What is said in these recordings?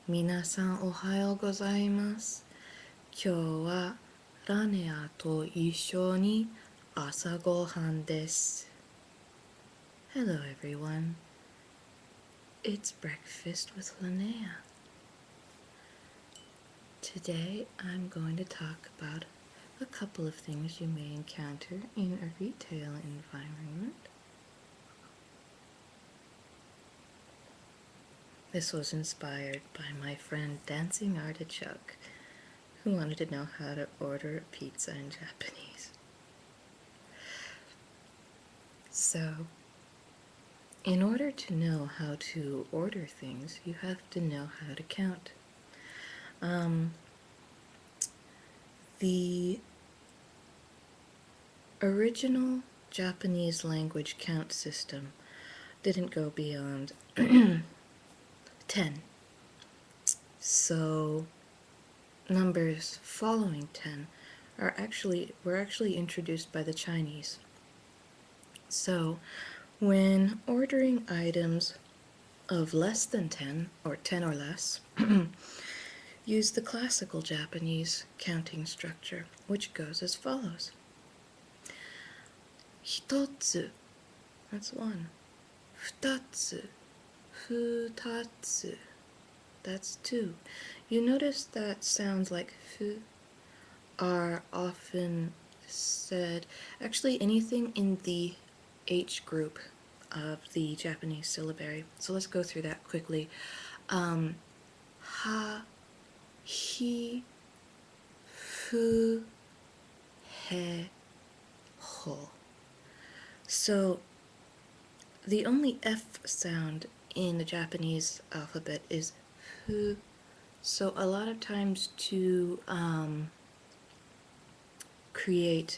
皆さんおはようございます。今日はラネアと一緒に朝ごはんです。Hello everyone. It's breakfast with Linnea. Today I'm going to talk about a couple of things you may encounter in a retail environment. This was inspired by my friend Dancing Artichoke, who wanted to know how to order a pizza in Japanese. So, in order to know how to order things, you have to know how to count. The original Japanese language count system didn't go beyond 10. So numbers following 10 were actually introduced by the Chinese. So when ordering items of less than 10 or 10 or less, use the classical Japanese counting structure, which goes as follows. Hitotsu, that's one. Futatsu, futatsu, that's two. You notice that sounds like fu are often said, actually anything in the H group of the Japanese syllabary. So let's go through that quickly. Ha, hi, fu, he, ho. So the only F sound in the Japanese alphabet is fu. So a lot of times to create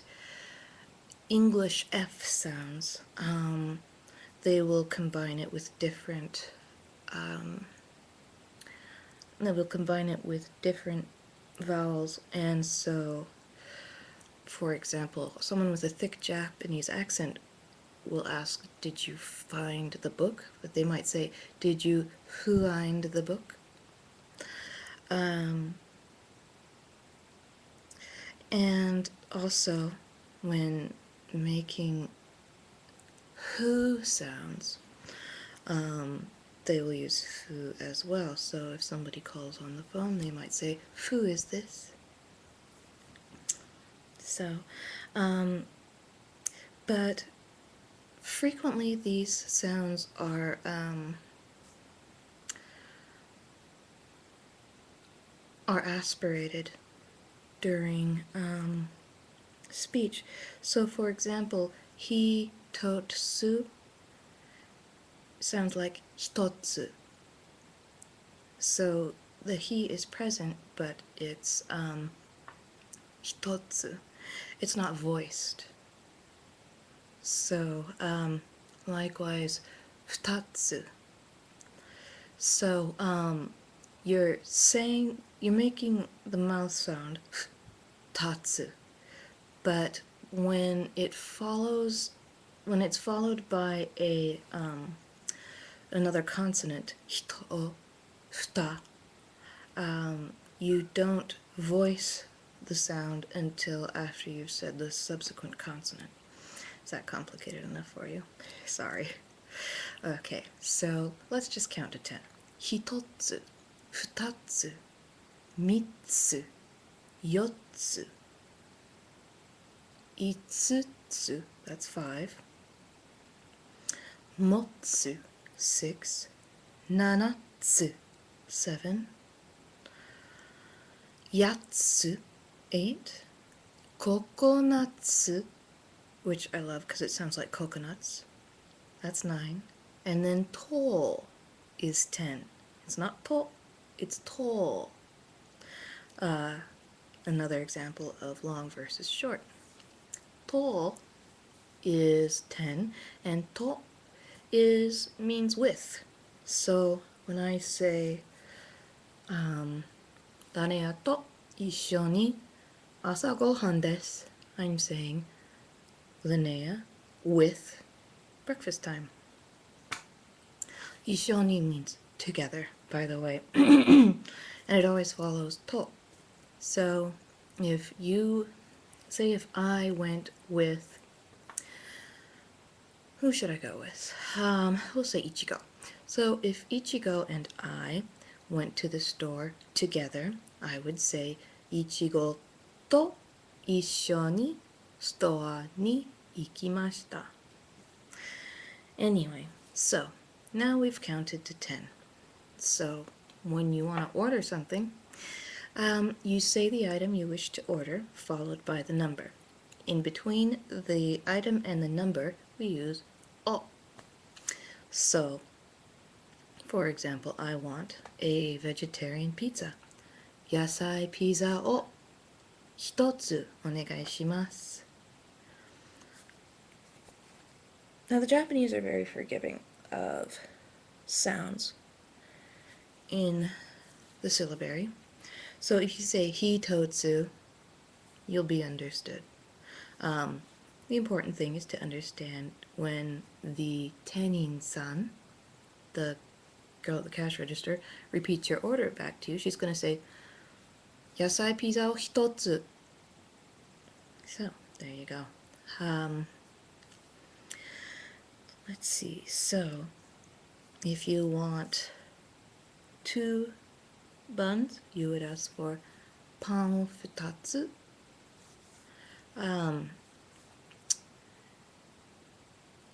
English F sounds, they will combine it with different vowels, and so, for example, someone with a thick Japanese accent will ask, did you find the book? But they might say, did you find the book? And also, when making who sounds, they will use fu as well. So if somebody calls on the phone, they might say, who is this? So, but frequently these sounds are aspirated during speech. So for example, hitotsu sounds like hitotsu. So the he is present, but it's hitotsu. It's not voiced. So likewise, futatsu. So you're making the mouth sound tatsu, but when it's followed by a another consonant, hito, futa, you don't voice the sound until after you've said the subsequent consonant. Is that complicated enough for you? Sorry. Okay, so let's just count to 10. Hitotsu, futatsu, mitsu, yotsu, itsutsu, that's 5, motsu, 6, nanatsu, 7, yatsu, 8, kokonatsu, which I love because it sounds like coconuts, that's 9, and then to is 10. It's not to, it's to. Another example of long versus short. To is 10, and to means with. So when I say 誰やと一緒に朝ごはんです, I'm saying Linnea with breakfast time. 一緒に means together, by the way. And it always follows to. So if you, say if I went with, who should I go with? We'll say Ichigo. So if Ichigo and I went to the store together, I would say Ichigo to 一緒にストアに行きました. Anyway, so now we've counted to 10. So when you want to order something, you say the item you wish to order, followed by the number. In between the item and the number, we use o. So, for example, I want a vegetarian pizza. 野菜ピザを一つお願いします. Now the Japanese are very forgiving of sounds in the syllabary. So if you say hitotsu, you'll be understood. The important thing is to understand when the tenin-san, the girl at the cash register, repeats your order back to you. She's going to say, 野菜ピザを一つ. So, there you go. Let's see. So, if you want 2 buns, you would ask for パン2つ.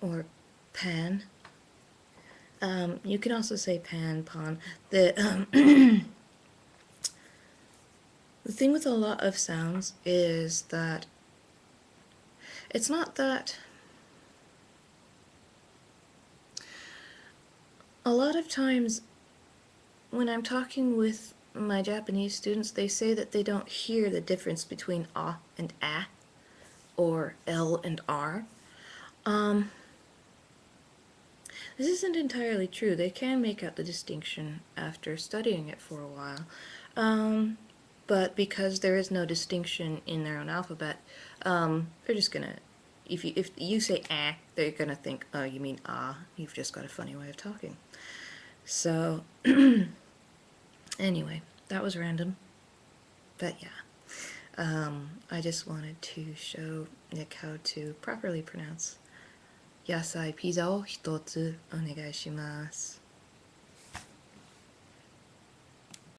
Or pan. You can also say pan, pan. The thing with a lot of sounds is that it's not that a lot of times when I'm talking with my Japanese students, they say that they don't hear the difference between a and a, or L and R. This isn't entirely true. They can make out the distinction after studying it for a while. But because there is no distinction in their own alphabet, they're just gonna, if you say ah, they're gonna think, oh, you mean ah, you've just got a funny way of talking. So, anyway, that was random. But yeah, I just wanted to show Nick how to properly pronounce 野菜ピザを一つお願いします.